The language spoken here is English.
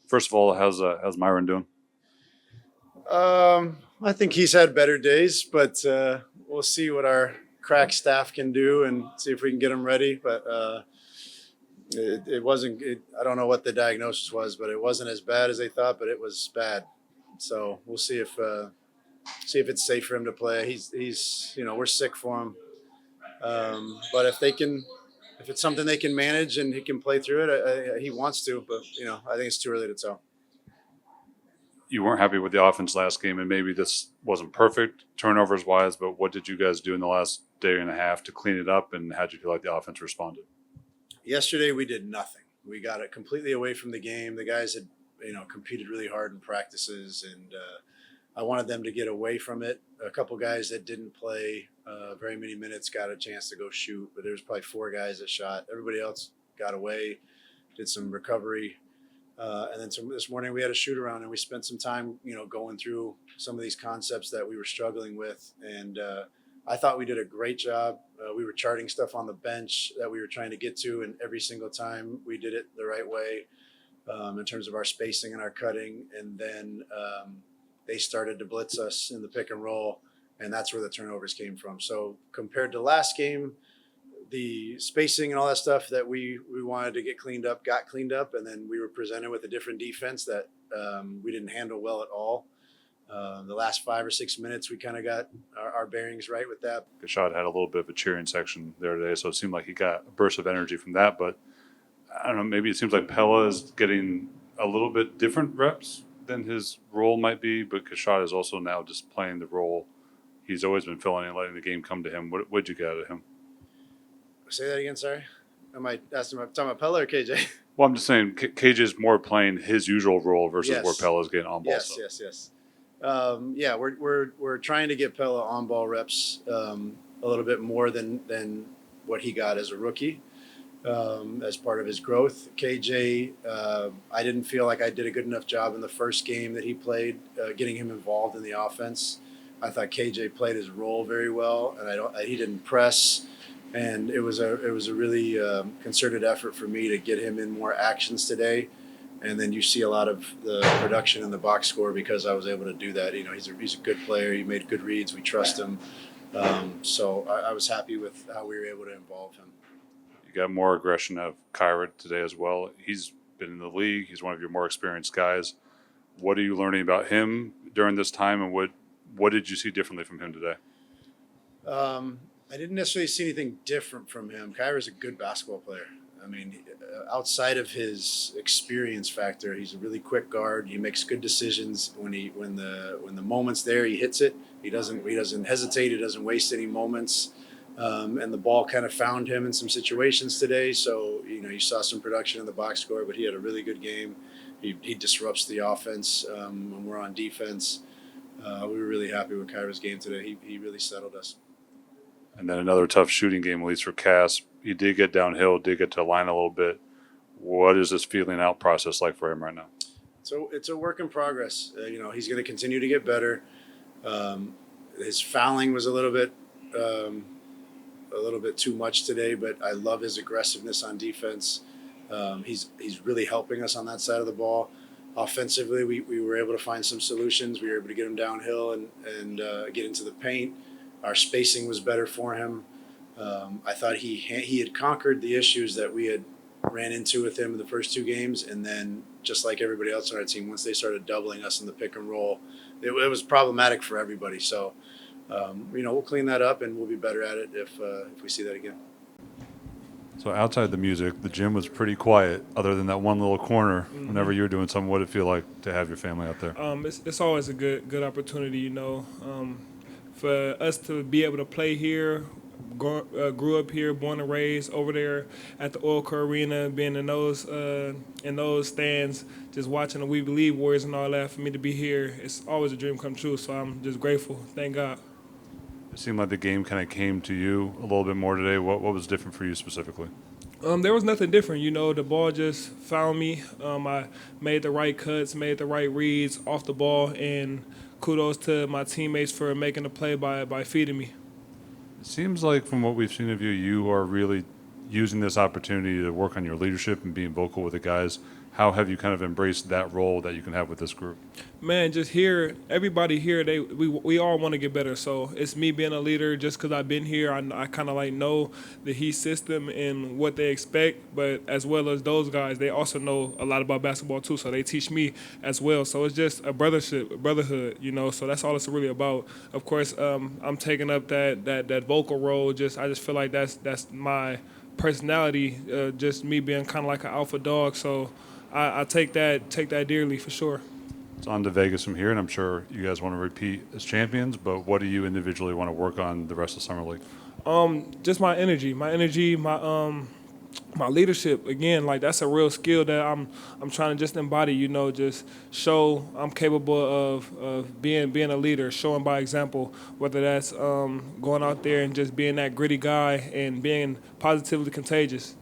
First of all, how's Myron doing? I think he's had better days, but we'll see what our crack staff can do and see if we can get him ready. But it wasn't. I don't know what the diagnosis was, but it wasn't as bad as they thought. But it was bad. So we'll see if it's safe for him to play. He's we're sick for him. But if it's something they can manage and he can play through it, he wants to. But I think it's too early to tell. You weren't happy with the offense last game, and maybe this wasn't perfect turnovers wise, but what did you guys do in the last day and a half to clean it up, and how did you feel like the offense responded? Yesterday we did nothing. We got it completely away from the game. The guys had competed really hard in practices, and I wanted them to get away from it. A couple guys that didn't play very many minutes got a chance to go shoot, but there was probably 4 guys that shot. Everybody else got away, did some recovery. And then this morning we had a shoot around and we spent some time, going through some of these concepts that we were struggling with. And I thought we did a great job. We were charting stuff on the bench that we were trying to get to, and every single time we did it the right way in terms of our spacing and our cutting. And then they started to blitz us in the pick and roll, and that's where the turnovers came from. So compared to last game, the spacing and all that stuff that we wanted to get cleaned up got cleaned up, and then we were presented with a different defense that we didn't handle well at all. The last 5 or 6 minutes, we kind of got our bearings right with that. Keshad had a little bit of a cheering section there today, so it seemed like he got a burst of energy from that. But I don't know, maybe it seems like Pelle is getting a little bit different reps than his role might be, but Keshad is also now just playing the role he's always been filling and letting the game come to him. What'd you get out of him? Say that again, sorry. Am I talking about Pelle or KJ? Well, I'm just saying KJ is more playing his usual role versus Yes. where Pelle is getting on ball stuff. Yes. We're trying to get Pelle on ball reps a little bit more than what he got as a rookie as part of his growth. KJ, I didn't feel like I did a good enough job in the first game that he played, getting him involved in the offense. I thought KJ played his role very well, and he didn't press. And it was a really concerted effort for me to get him in more actions today. And then you see a lot of the production in the box score because I was able to do that. He's a good player. He made good reads. We trust him. So I was happy with how we were able to involve him. You got more aggression out of Kyra today as well. He's been in the league. He's one of your more experienced guys. What are you learning about him during this time, and what did you see differently from him today? I didn't necessarily see anything different from him. Kyra's a good basketball player. I mean, outside of his experience factor, he's a really quick guard. He makes good decisions when the moment's there. He hits it. He doesn't hesitate. He doesn't waste any moments. And the ball kind of found him in some situations today. So you saw some production in the box score, but he had a really good game. He disrupts the offense when we're on defense. We were really happy with Kyra's game today. He really settled us. And then another tough shooting game, at least for Cass. He did get downhill, did get to the line a little bit. What is this feeling out process like for him right now? So it's a work in progress. He's going to continue to get better. His fouling was a little bit too much today, but I love his aggressiveness on defense. He's really helping us on that side of the ball. Offensively, we were able to find some solutions. We were able to get him downhill and get into the paint. Our spacing was better for him. I thought he had conquered the issues that we had ran into with him in the first 2 games, and then just like everybody else on our team, once they started doubling us in the pick and roll, it was problematic for everybody. So, we'll clean that up and we'll be better at it if we see that again. So outside the music, the gym was pretty quiet other than that one little corner. Mm-hmm. Whenever you were doing something, what did it feel like to have your family out there? It's always a good opportunity, for us to be able to play here. Grew up here, born and raised over there at the Oil Core Arena, being in those stands, just watching the We Believe Warriors and all that. For me to be here, it's always a dream come true. So I'm just grateful. Thank God. It seemed like the game kind of came to you a little bit more today. What was different for you specifically? There was nothing different. The ball just found me. I made the right cuts, made the right reads off the ball, and kudos to my teammates for making the play by feeding me. It seems like from what we've seen of you, you are really using this opportunity to work on your leadership and being vocal with the guys. how have you kind of embraced that role that you can have with this group? Man, just here, everybody here, we all want to get better. So it's me being a leader just because I've been here. I kind of like know the Heat system and what they expect, but as well as those guys, they also know a lot about basketball too. So they teach me as well. So it's just a brotherhood, you know. So that's all it's really about. Of course, I'm taking up that vocal role. I just feel like that's my personality. Just me being kind of like an alpha dog. So I take that dearly for sure. It's on to Vegas from here, and I'm sure you guys want to repeat as champions, but what do you individually want to work on the rest of Summer League? Just my energy, my leadership. Again, like that's a real skill that I'm trying to just embody. You know, just show I'm capable of being a leader, showing by example. Whether that's going out there and just being that gritty guy and being positively contagious.